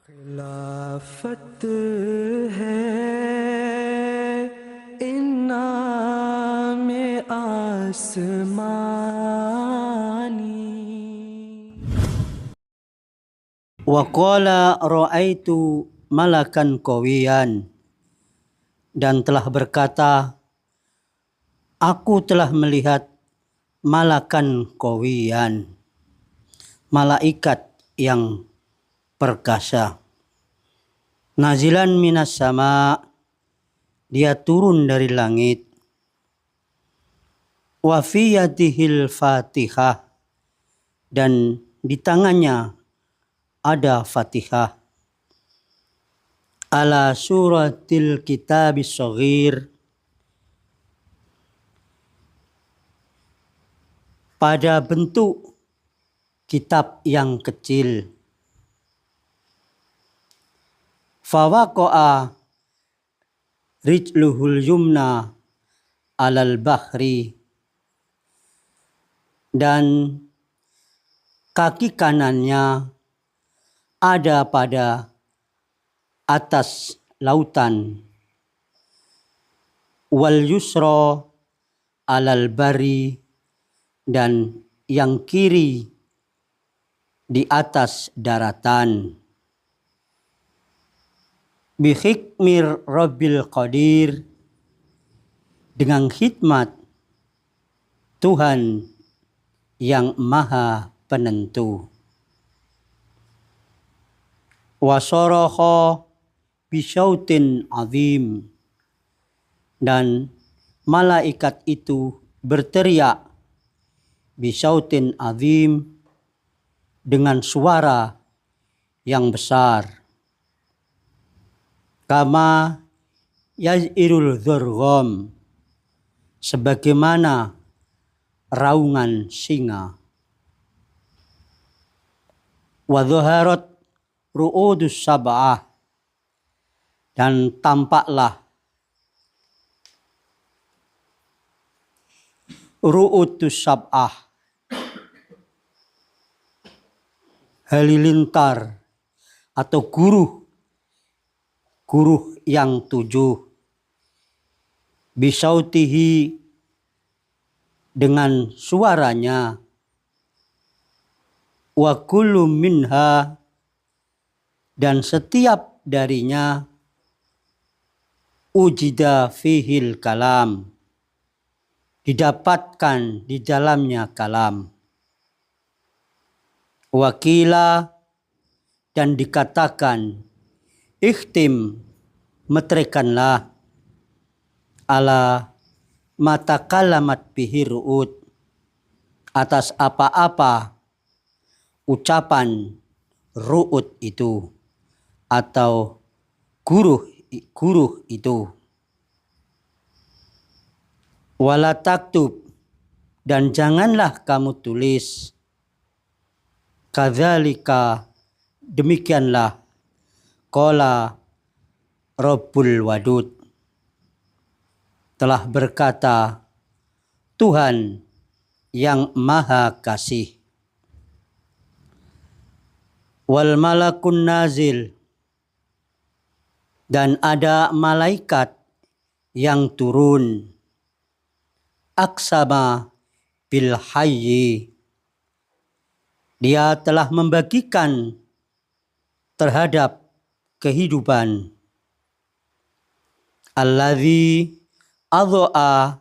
खिलाफत है इन्नामे आसमानी. Wa qala ra'aitu malakan qawiyan, dan telah berkata, aku telah melihat malakan qawiyan, malaikat yang perkasa. Nazilan minas sama, dia turun dari langit. Wa fi yadihil fatihah, dan di tangannya ada Fatihah. Ala suratil kitabis shaghir, pada bentuk kitab yang kecil. Fawaqa'a rijluhul yumna alal bahri, dan kaki kanannya ada pada atas lautan. Wal yusra alal bari, dan yang kiri di atas daratan. Bihikmir Rabbil Qadir, dengan hikmat Tuhan yang maha penentu. Wasaraha bisyautin azim, dan malaikat itu berteriak bisyautin azim, dengan suara yang besar. Kama yaz'irul dzurgham, sebagaimana raungan singa. Wa dhaharat ru'udus sab'ah, dan tampaklah ru'udus sab'ah, halilintar atau guruh yang 7. Bisautihi, dengan suaranya. Wa kullu minha, dan setiap darinya. Ujida fihil kalam, didapatkan di dalamnya kalam. Wakila, dan dikatakan, ikhtim, metrekanlah, ala matakalamat bihi ru'ud, atas apa-apa ucapan ru'ud itu, atau guruh itu. Wala taktub, dan janganlah kamu tulis, kadzalika, demikianlah, qala Rabbul Wadud, telah berkata Tuhan yang maha kasih. Wal malakun nazil, dan ada malaikat yang turun. Aksama bil hayyi, dia telah membagikan terhadap kehidupan. Alladzi adha'a,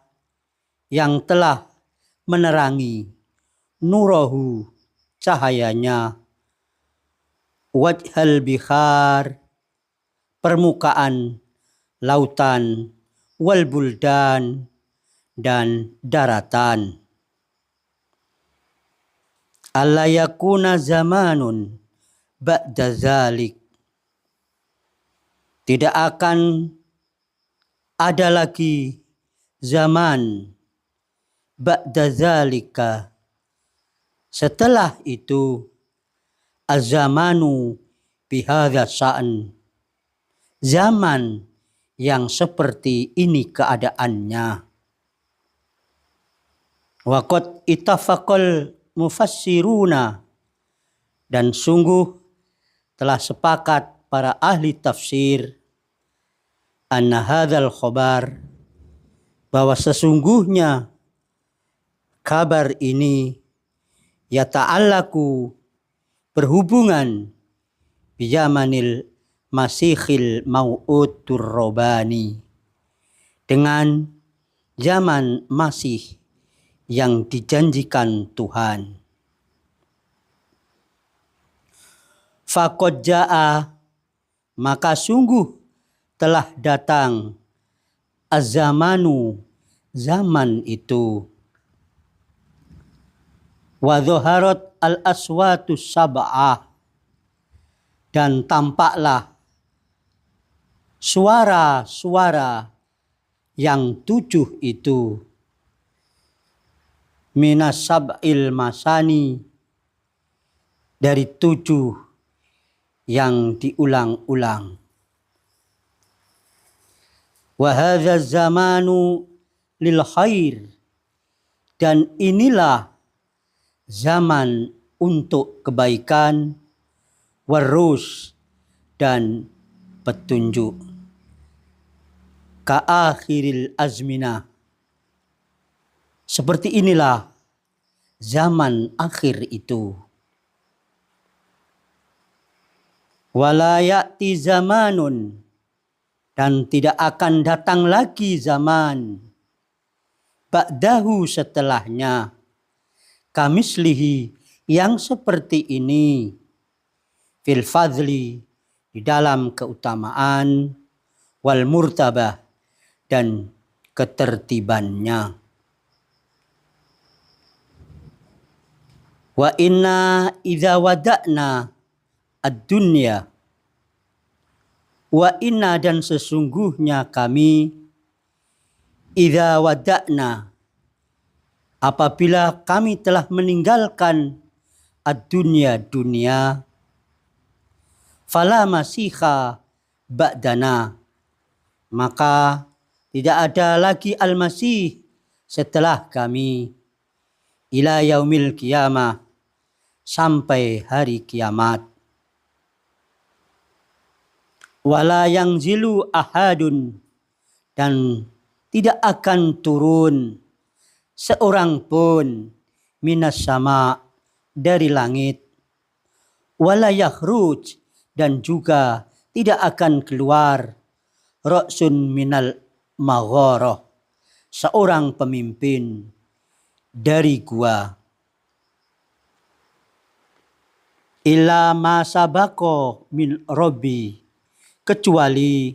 yang telah menerangi, nurahu, cahayanya. Wajhal bihar, permukaan lautan. Wal buldan, dan daratan. Alla yakuna zamanun ba'da zalik, tidak akan ada lagi zaman ba'da zalika, setelah itu. Az-zamanu bihadza sa'an, zaman yang seperti ini keadaannya. Wa qad ittafaqal mufassiruna, dan sungguh telah sepakat para ahli tafsir anna hadzal khabar, bahwa sesungguhnya kabar ini yata'allaku, berhubungan biyamanil masihil mau'ud turrobani, dengan zaman masih yang dijanjikan Tuhan. Faqad ja'a, maka sungguh telah datang az-zamanu, zaman itu. Wa dhaharat al-aswatu sab'ah, dan tampaklah suara-suara yang 7 itu. Minas sab'il masani, dari 7 yang diulang-ulang. Wa hadza zamanu lil khair, dan inilah zaman untuk kebaikan, warus, dan petunjuk. Ka akhiril azminah, seperti inilah zaman akhir itu. Wala ya'ti zamanun, dan tidak akan datang lagi zaman ba'dahu, setelahnya, kamislihi, yang seperti ini, fil fadli, di dalam keutamaan, wal murtabah, dan ketertibannya. Wa inna idza wada'na ad-dunya, wa inna, dan sesungguhnya kami, idza wada'na, apabila kami telah meninggalkan ad-dunya, dunia, fala masiha ba'dana, maka tidak ada lagi al-masih setelah kami, ila yaumil qiyamah, sampai hari kiamat. Wala yanzilu ahadun, dan tidak akan turun seorang pun, minas sama, dari langit, wala yakhruj, dan juga tidak akan keluar, ra'sun minal magharah, seorang pemimpin dari gua, illa ma sabaqo min rabbi, kecuali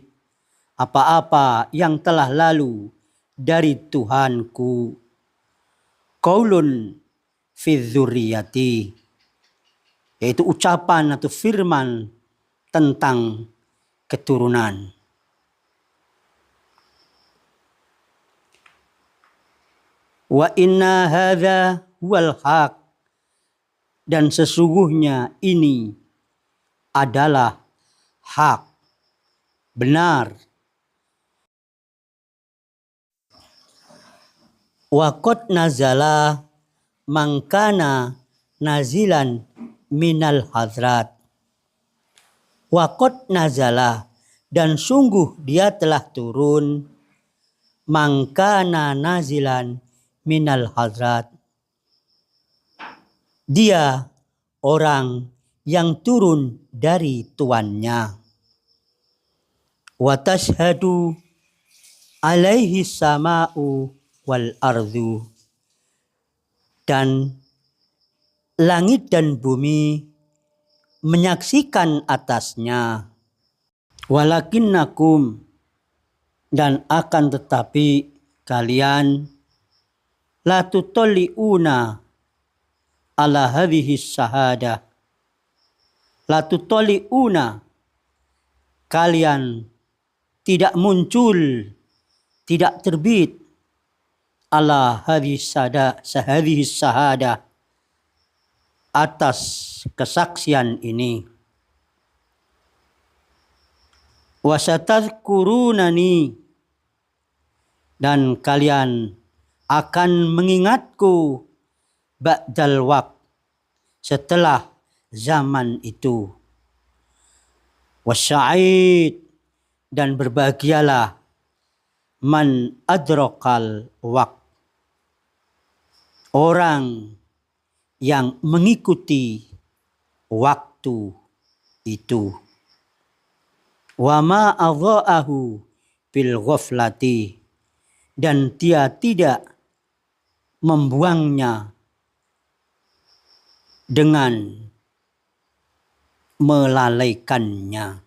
apa-apa yang telah lalu dari Tuhanku, qaulun fi dzurriyyati, yaitu ucapan atau firman tentang keturunan. Wa inna hadza huwal haq, dan sesungguhnya ini adalah hak, benar. Wa qad nazala mangkana nazilan minal hadrat. Wa qad nazala, dan sungguh dia telah turun, mangkana nazilan minal hadrat, dia orang yang turun dari tuannya. Wa tashhadu alaihi sama'u wal ardu, dan langit dan bumi menyaksikan atasnya. Walakinnakum, dan akan tetapi kalian, la tutolli'una ala hadhihi syahada, la tutolli'una, kalian tidak muncul, tidak terbit, ala hadhihi syahada, atas kesaksian ini. Wasatadhkurunani, dan kalian akan mengingatku, ba'dal waqt, setelah zaman itu. Wasya'id, dan berbahagialah man adrokal waqt, orang yang mengikuti waktu itu. Wa ma adha'ahu bil ghaflati, dan dia tidak membuangnya dengan melalaikannya.